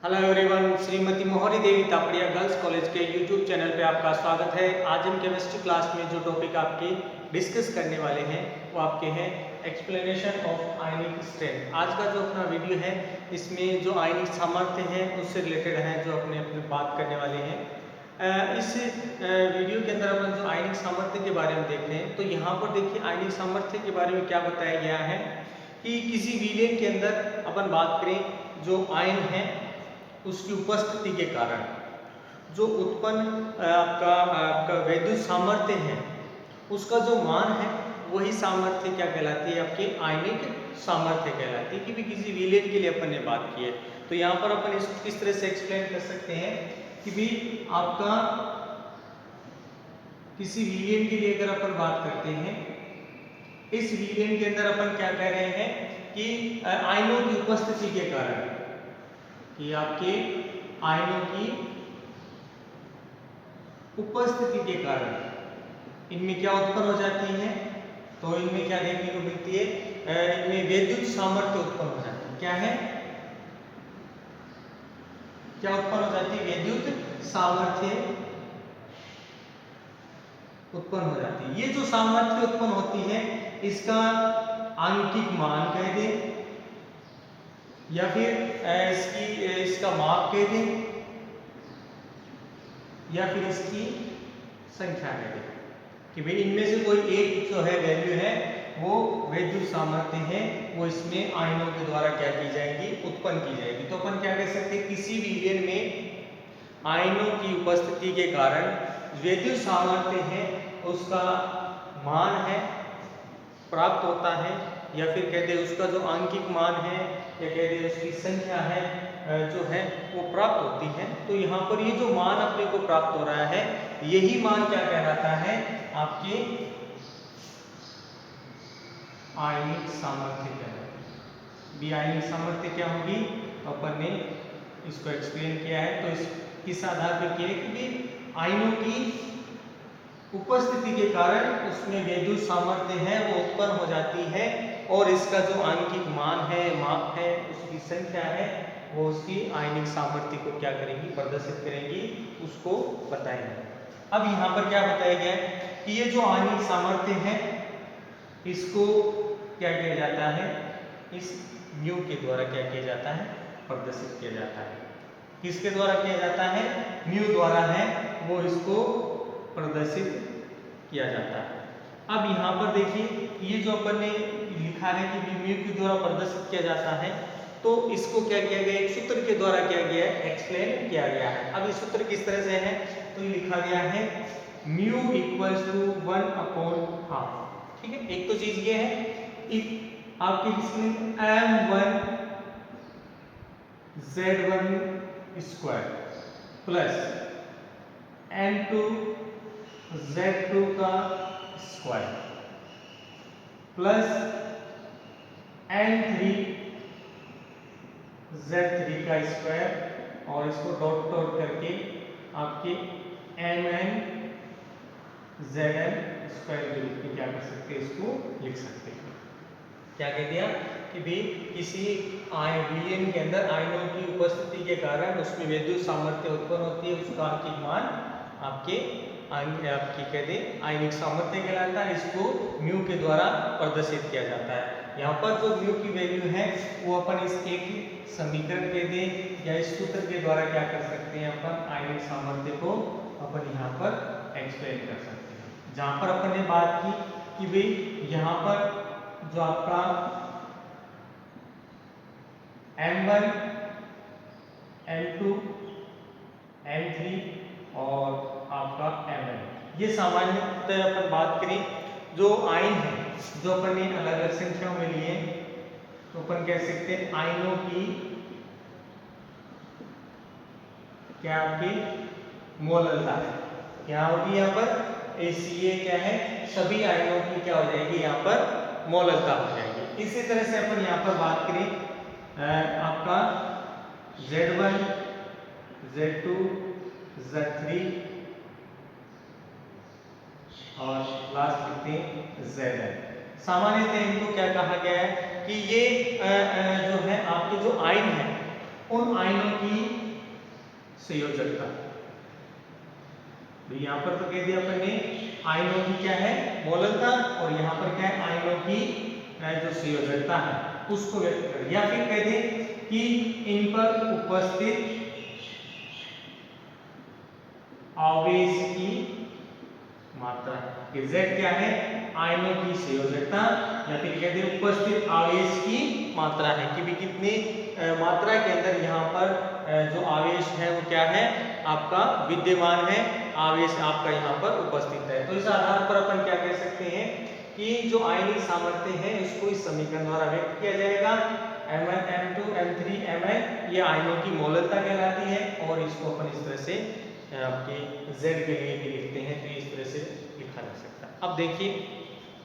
Hello everyone, Shrimati मोहरी देवी Tapadia girls college के YouTube channel पे आपका स्वागत है। आज हम केमिस्ट्री क्लास में जो टॉपिक आपके डिस्कस करने वाले हैं वो आपके हैं एक्सप्लेनेशन ऑफ आयनिक स्ट्रेंथ। आज का जो अपना वीडियो है इसमें जो आयनिक सामर्थ्य है उससे रिलेटेड है जो अपने बात करने वाले हैं। इस वीडियो के अंदर अपन जो आयनिक सामर्थ्य के बारे में देखते हैं तो यहाँ पर देखिए आयनिक सामर्थ्य के बारे में क्या बताया गया है कि किसी विलेन के अंदर अपन बात करें जो आयन है उसकी उपस्थिति के कारण जो उत्पन्न आपका वैद्युत सामर्थ्य है उसका जो मान है वही सामर्थ्य क्या कहलाती है, आपकी आयनिक सामर्थ्य कहलाती है। कि भी किसी विलेन के लिए अपन ने बात की है तो यहाँ पर अपन इसको किस तरह से एक्सप्लेन कर सकते हैं कि भी आपका किसी विलेन के लिए अगर अपन बात करते हैं, इस विलेन के अंदर अपन क्या कह रहे हैं कि आयनों की उपस्थिति के कारण कि आपके आयनों की उपस्थिति के कारण इनमें क्या उत्पन्न हो जाती है, तो इनमें क्या देखने को मिलती है, इनमें वैद्युत सामर्थ्य उत्पन्न हो जाती है। क्या है, क्या उत्पन्न हो जाती है, वैद्युत सामर्थ्य उत्पन्न हो जाती है। ये जो सामर्थ्य उत्पन्न होती है इसका आंकिक मान कह दें या फिर इसका माप कह दें या फिर इसकी संख्या कह दें कि भाई इनमें से कोई एक जो है वैल्यू है वो वैद्युत सामर्थ्य है, वो इसमें आयनों के द्वारा क्या की जाएगी, उत्पन्न की जाएगी। तो अपन क्या कह सकते हैं, किसी विलेन में आयनों की उपस्थिति के कारण वैद्युत सामर्थ्य है उसका मान है प्राप्त होता है, या फिर कहते हैं उसका जो आंकिक मान है या कहते हैं उसकी संख्या है जो है वो प्राप्त होती है। तो यहाँ पर ये जो मान अपने को प्राप्त हो रहा है यही मान क्या कहलाता है, आपके आयनिक सामर्थ्य कहलाता है। भी आयनिक सामर्थ्य क्या होगी, अपन ने इसको एक्सप्लेन किया है। तो इस किस आधार पर किया कि भी आयनों की उपस्थिति के कारण उसमें वैद्युत सामर्थ्य है वो उत्पन्न हो जाती है और इसका जो आंकिक मान है, माप है, उसकी संख्या है वो उसकी आयनिक सामर्थ्य को क्या करेंगी, प्रदर्शित करेंगी, उसको बताएंगे। अब यहाँ पर क्या बताया गया है कि ये जो आयनिक सामर्थ्य है इसको क्या किया जाता है, इस म्यू के द्वारा क्या किया जाता है, प्रदर्शित किया जाता है। किसके द्वारा किया जाता है, म्यू द्वारा है वो इसको प्रदर्शित किया जाता है। अब यहाँ पर देखिए ये जो अपन ने लिखा है कि म्यू के द्वारा प्रदर्शित किया जाता है, तो इसको क्या किया गया, एक सूत्र के द्वारा क्या गया है, एक्सप्लेन किया गया है। अब इस सूत्र किस तरह से है, तो ये लिखा गया है म्यू इक्वल्स टू 1/2। ठीक है, एक तो चीज ये है आपके इसमें m1 z1 square plus m2 z2 का स्क्वायर प्लस n3 z3 का स्क्वायर और इसको डॉट डॉट करके आपके mn zn स्क्वायर के रूप में क्या कर सकते हैं, इसको लिख सकते हैं। क्या कह दिया कि भी किसी विलेन के अंदर आयनों की उपस्थिति के कारण उसमें वैद्युत सामर्थ्य उत्पन्न होती है, उसका आंकिक मान आपकी कह दें आयनिक सामर्थ्य कहलाता है। इसको म्यू के द्वारा प्रदर्शित किया जाता है। यहाँ पर जो म्यू की वैल्यू है वो अपन इस एक समीकरण कह दें या इस सूत्र के द्वारा क्या कर सकते हैं, अपन आयनिक सामर्थ्य को अपन यहाँ पर एक्सप्लेन कर सकते हैं। जहाँ पर अपन ने बात की कि भाई यहाँ पर जो आपका M1 M2 M3 और आपका Mn, ये सामान्यतः अपन बात करें जो आयन है जो अपन ने अलग अलग संख्याओं में लिए तो अपन कह सकते हैं आयनों की क्या आपकी मोललता है, क्या होगी यहाँ पर ये क्या है, सभी आयनों की क्या हो जाएगी, यहाँ पर मोललता हो जाएगी। इसी तरह से अपन यहाँ पर बात करें आपका Z1 Z2 Z3 और लास्ट लिखते हैं Zn। सामान्यतः इनको क्या कहा गया है कि ये जो है आपके जो आयन है उन आयनों की संयोजकता। तो यहाँ पर तो कह दिया अपन ने आयनों की क्या है मोलरता, और यहाँ पर क्या है आयनों की जो संयोजकता है उसको व्यक्त कर, या फिर कह दें कि इन पर उपस्थित आवेश की मात्रा। कि Z क्या है आयनों की संयोजकता, या फिर कह दें उपस्थित आवेश की मात्रा है कि भी कितनी मात्रा के अंदर यहाँ पर जो आवेश है वो क्या है आपका विद्यमान है, आवेश आपका यहाँ पर उपस्थित है। तो इस आधार पर अपन क्या कह सकते हैं कि जो आयनिक सामर्थ्य है इसको इस समीकरण द्वारा व्यक्त किया जाएगा। M1 M2 M3 Mn ये आयनों की मोलरता कहलाती है, और इसको अपन इस तरह से आपके Z के लिए भी लिखते हैं, तो इस तरह से लिखा जा सकता है। अब देखिए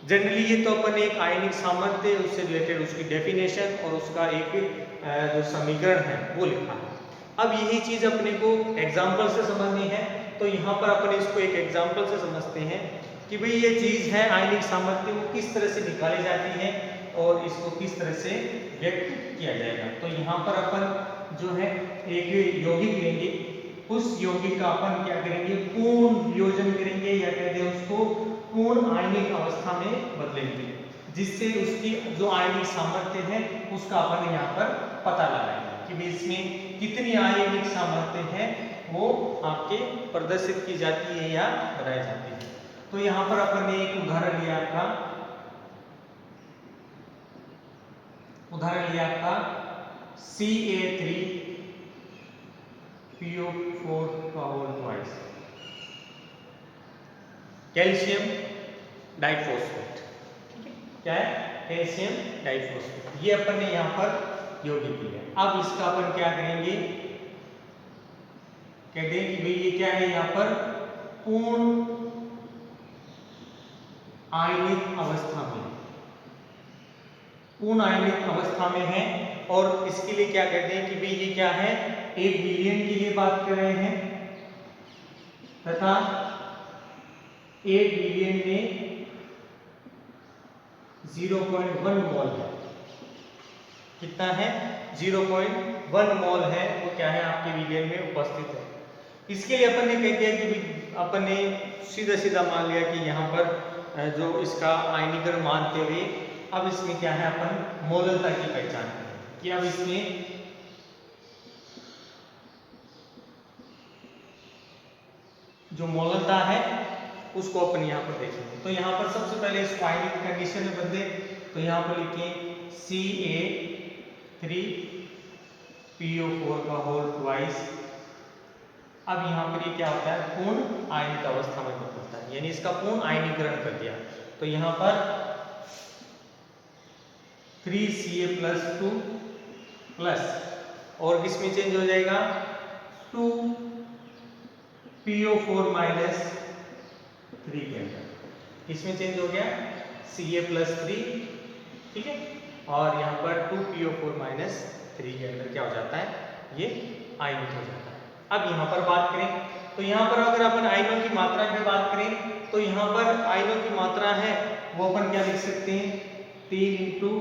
जनरली ये तो अपन एक आयनिक सामर्थ्य उससे रिलेटेड उसकी डेफिनेशन और उसका एक जो समीकरण है वो लिखा है। अब यही चीज अपने को एग्जाम्पल से समझनी है, तो यहाँ पर अपन इसको एक एग्जाम्पल से समझते हैं कि भाई ये चीज है आयनिक सामर्थ्य वो किस तरह से निकाली जाती है और इसको किस तरह से व्यक्त किया जाएगा। तो यहाँ पर अपन जो है एक यौगिक लेंगे, उस यौगिक का अपन क्या करेंगे पूर्ण वियोजन करेंगे, या कहते हैं उसको पूर्ण आयनिक अवस्था में बदलेंगे, जिससे उसकी जो आयनिक सामर्थ्य है उसका अपन यहाँ पर पता लगाएंगे कि इसमें कितनी आयनिक सामर्थ्य है वो आपके प्रदर्शित की जाती है या बनाई जाती है। तो यहाँ पर अपन ने एक उदाहरण लिया आपका, Ca3PO4 कैल्शियम डाइफॉस्फेट। ठीक है क्या है कैल्शियम डाइफॉस्फेट, ये अपन ने यहाँ पर यौगिक लिया। अब इसका अपन क्या करेंगे कहते हैं कि भाई ये क्या है यहाँ पर पूर्ण आयनिक अवस्था में, पूर्ण आयनिक अवस्था में है, और इसके लिए क्या कहते हैं कि भाई ये क्या है 1 विलियन के लिए बात कर रहे हैं, तथा 1 विलियन में 0.1 मोल है। कितना है 0.1 मोल है, वो क्या है आपके विलियन में उपस्थित है। इसके लिए अपन ने कह दिया कि अपन ने सीधा सीधा मान लिया कि यहाँ पर जो इसका आयनीकरण मानते हुए अब इसमें क्या है अपन मोलरता की पहचान करें कि अब इसमें जो मोलरता है उसको अपन यहाँ पर देखेंगे। तो यहाँ पर सबसे पहले इसको आयनिक कंडीशन में बदले, तो यहाँ पर लिखें Ca3PO4 अब यहाँ पर ये क्या होता है पूर्ण आयनिक अवस्था में बदलता है, यानी इसका पूर्ण आयनीकरण कर दिया। तो यहाँ पर 3Ca+2 प्लस और किसमें चेंज हो जाएगा 2PO4 3 के अंदर इसमें चेंज हो गया Ca+3, ठीक है, और यहाँ पर 2PO4 3 के अंदर क्या हो जाता है ये आयनिक हो जाता है। अब यहाँ पर बात करें तो यहाँ पर अगर अपन आयनों की मात्रा की बात करें तो यहाँ पर आयनों की मात्रा है वो अपन क्या लिख सकते हैं 3 इंटू,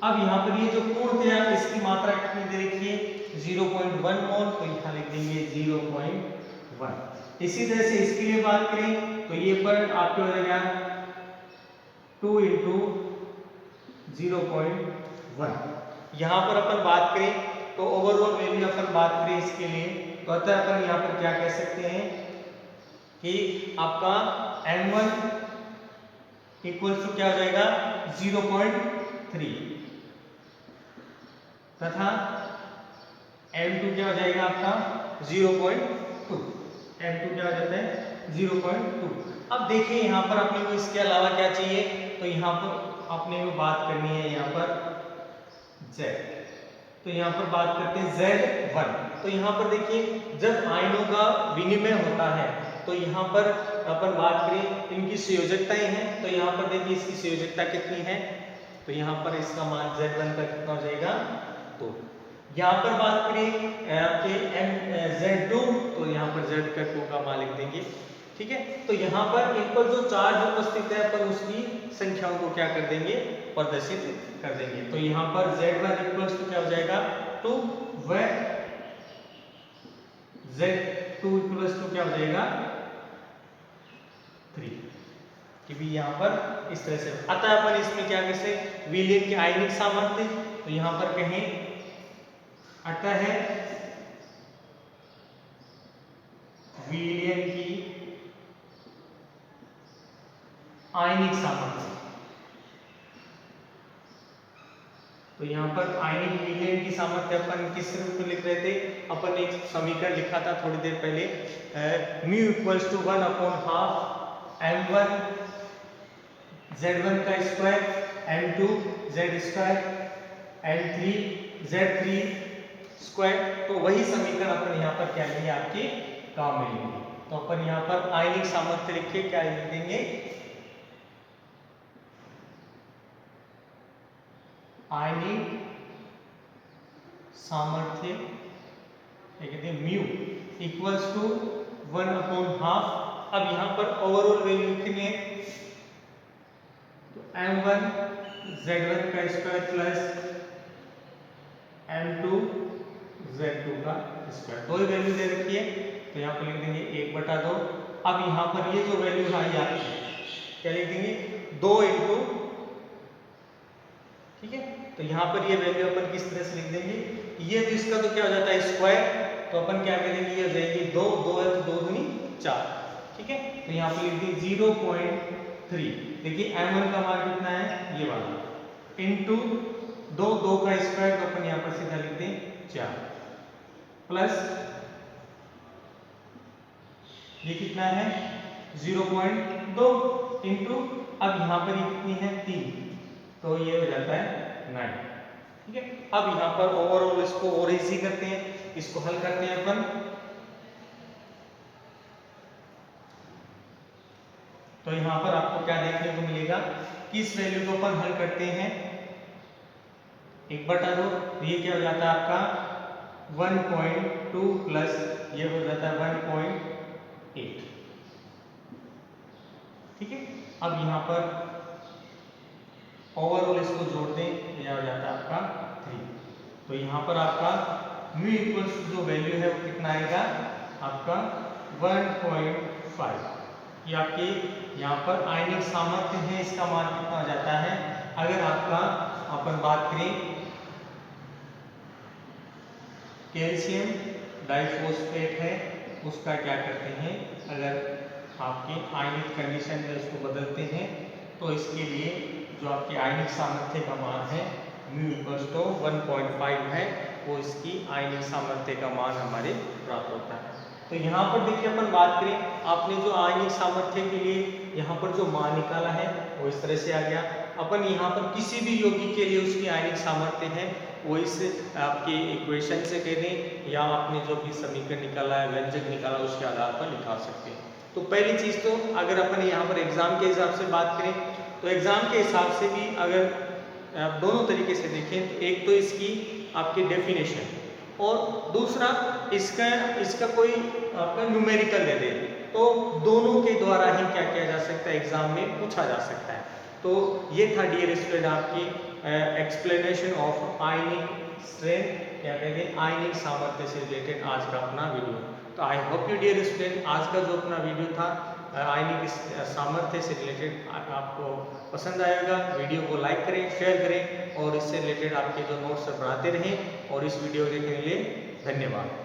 अब यहाँ पर ये जो पूर्णतया इसकी मात्रा कितनी दे रखी है 0.1 मोल, तो यहाँ लिख देंगे 0.1। इसी तरह से इसके लिए बात करें तो ये पर आपके हो जाएगा 2 इंटू 0.1। यहाँ पर अपन बात करें तो ओवरऑल वैल्यू अपन बात करें इसके लिए तो अतः अपन यहाँ पर क्या कह सकते हैं कि आपका M1 इक्वल टू क्या हो जाएगा 0.3 तथा M2 क्या हो जाएगा आपका 0.2, M2 क्या हो जाता है 0.2। अब देखिए यहाँ पर अपने को इसके अलावा क्या चाहिए, तो यहाँ पर अपने को बात करनी है यहाँ पर Z, तो यहाँ पर बात करते हैं Z1। तो यहाँ पर देखिए जब आयनों का विनिमय होता है तो यहाँ पर अपन बात करें इनकी संयोजकताएं हैं, तो यहाँ पर देखिए इसकी संयोजकता कितनी है, तो यहाँ पर इसका मान Z1 का कितना हो जाएगा 2। यहाँ पर बात करें आपके Z2 तो यहाँ पर Z का 2 का मान लिख देंगे, ठीक है। तो यहाँ पर इन पर जो चार्ज उपस्थित है पर उसकी संख्याओं को क्या कर देंगे प्रदर्शित कर देंगे। तो यहाँ पर Z1 इक्वल्स टू क्या हो जाएगा 2 व Z2 इक्वल्स टू क्या हो जाएगा 3, कि भी यहाँ पर इस तरह से। अतः अपन इसमें क्या कर सकते, विलयन के आयनिक सामर्थ्य, तो यहाँ पर कहें अतः है विलयन की आयनिक सामर्थ्य। तो यहाँ पर आयनिक विलयन की सामर्थ्य अपन किस रूप में लिख रहे थे, अपन एक समीकरण लिखा था थोड़ी देर पहले, mu equals to 1/2 m1 z1 का square m2 z square m3 z3 square. तो वही समीकरण अपन यहाँ पर क्या लेंगे, आपके काम में लेंगे। तो अपन यहाँ पर आयनिक सामर्थ्य लिख के क्या लिख देंगे, आयनिक सामर्थ्य कहते हैं म्यू इक्वल्स टू 1/2। अब यहाँ पर ओवरऑल वैल्यू कितनी है, तो m1 z1 का स्क्वायर प्लस m2 z2 का स्क्वायर, दो ही वैल्यू दे रखी है, तो यहाँ पर लिख देंगे 1/2। अब यहाँ पर ये जो वैल्यू आई आपकी क्या लिख देंगे 2 इंटू, ठीक है। तो यहाँ पर ये वैल्यू अपन किस तरह से लिख देंगे, ये तो इसका तो क्या हो जाता है स्क्वायर, तो अपन क्या करेंगे, ये जाएगी 2 है तो 2 दूनी 4, ठीक है। तो यहाँ पर लिख देंगे 0.3। देखिए m1 का मान कितना है, ये वाला, इंटू 2 का स्क्वायर, तो अपन यहाँ पर सीधा लिख दें 4, प्लस ये कितना है 0.2 इंटू, अब यहाँ पर ये कितनी है 3, तो ये हो जाता है 9, ठीक है। अब यहाँ पर ओवरऑल इसको और इजी करते हैं, इसको हल करते हैं अपन। तो यहाँ पर आपको क्या देखने को मिलेगा कि इस वैल्यू को अपन हल करते हैं 1/2, तो ये क्या हो जाता है आपका 1.2 प्लस ये हो जाता है 1.8, ठीक है। अब यहाँ पर ओवरऑल इसको जोड़ दें, यह हो जाता है आपका 3। तो यहाँ पर आपका म्यू इक्वल्स जो वैल्यू है वो कितना आएगा आपका 1.5। ये आपके यहाँ पर आयनिक सामर्थ्य है, इसका मान कितना हो जाता है। अगर आपका अपन बात करें कैल्शियम डाइफॉस्फेट है, उसका क्या करते हैं, अगर आपके आयनिक कंडीशन में उसको बदलते हैं, तो इसके लिए जो आपके आयनिक सामर्थ्य का मान है म्यू इक्वल्स टू 1.5 है, वो इसकी आयनिक सामर्थ्य का मान हमारे प्राप्त होता है। तो यहाँ पर देखिए अपन बात करें, आपने जो आयनिक सामर्थ्य के लिए यहाँ पर जो मान निकाला है वो इस तरह से आ गया। अपन यहाँ पर किसी भी यौगिक के लिए उसकी आयनिक सामर्थ्य है वो इस आपके इक्वेशन से कह दें, या आपने जो भी समीकरण निकाला है, व्यंजक निकाला, उसके आधार पर निकाल सकते हैं। तो पहली चीज़ तो अगर अपन यहाँ पर एग्जाम के हिसाब से बात करें, तो एग्जाम के हिसाब से भी अगर आप दोनों तरीके से देखें, तो एक तो इसकी आपकी डेफिनेशन, और दूसरा इसका कोई आपका न्यूमेरिकल दे दे, तो दोनों के द्वारा ही क्या किया जा सकता है, एग्जाम में पूछा जा सकता है। तो ये था डियर स्टूडेंट आपकी एक्सप्लेनेशन ऑफ आयनिक स्ट्रेंथ, क्या कहते हैं आयनिक सामर्थ्य से रिलेटेड आज का अपना वीडियो। तो I hope you dear student आज का जो अपना वीडियो था आयनिक सामर्थ्य से रिलेटेड आपको पसंद आएगा। वीडियो को लाइक करें, शेयर करें, और इससे रिलेटेड आपके जो नोट्स बनाते रहें। और इस वीडियो को देखने के लिए धन्यवाद।